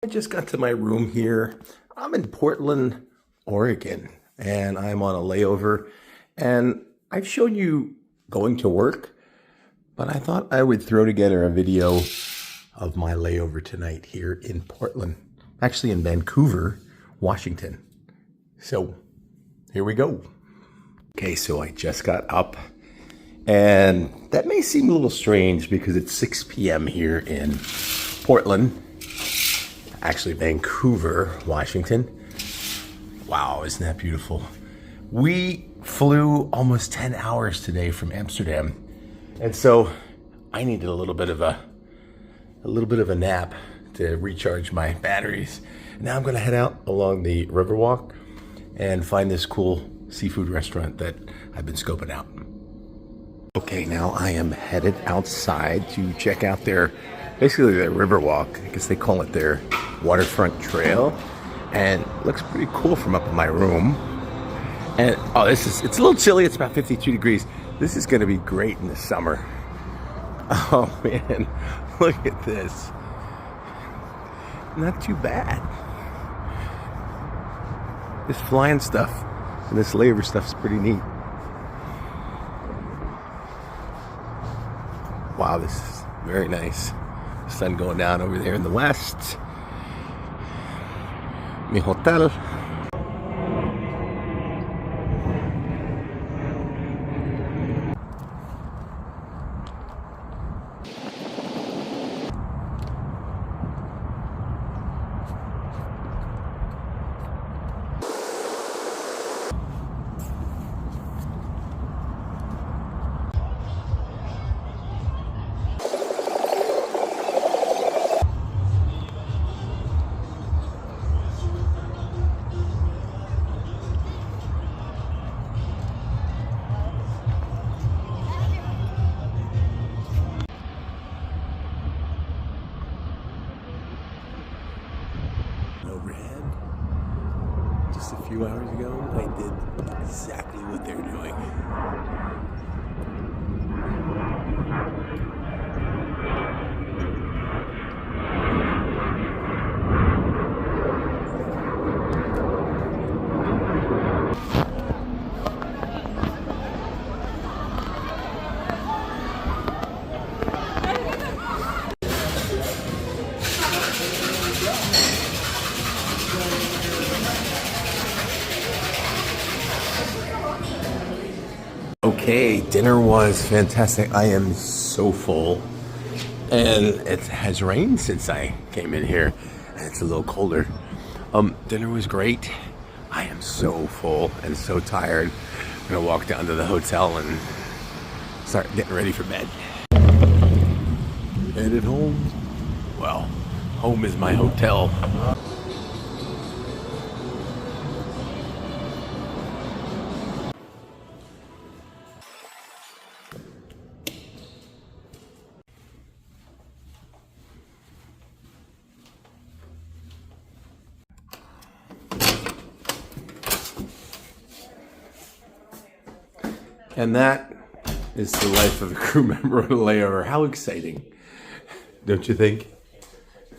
I just got to my room here. I'm in Portland, Oregon, and I'm on a layover. And I've shown you going to work, but I thought I would throw together a video of my layover tonight here in Portland, actually in Vancouver, Washington. So here we go. Okay, so I just got up, and that may seem a little strange because it's 6 p.m. here in Portland. Actually, Vancouver, Washington. Wow, isn't that beautiful? We flew almost 10 hours today from Amsterdam, and so I needed a little bit of a nap to recharge my batteries. Now I'm going to head out along the Riverwalk and find this cool seafood restaurant that I've been scoping out. Okay, now I am headed outside to check out basically their Riverwalk. I guess they call it their waterfront trail, and it looks pretty cool from up in my room. And it's a little chilly. It's about 52 degrees. This is going to be great in the summer. Oh man, look at this. Not too bad. This flying stuff and this layover stuff is pretty neat. Wow, this is very nice. The sun going down over there in the west. Mi hotel. Overhead. Just a few hours ago, I did exactly what they're doing. Okay, dinner was fantastic. I am so full, and it has rained since I came in here, and it's a little colder. Dinner was great. I am so full and so tired. I'm gonna walk down to the hotel and start getting ready for bed. Headed home. Well, home is my hotel. And that is the life of a crew member on a layover. How exciting, don't you think?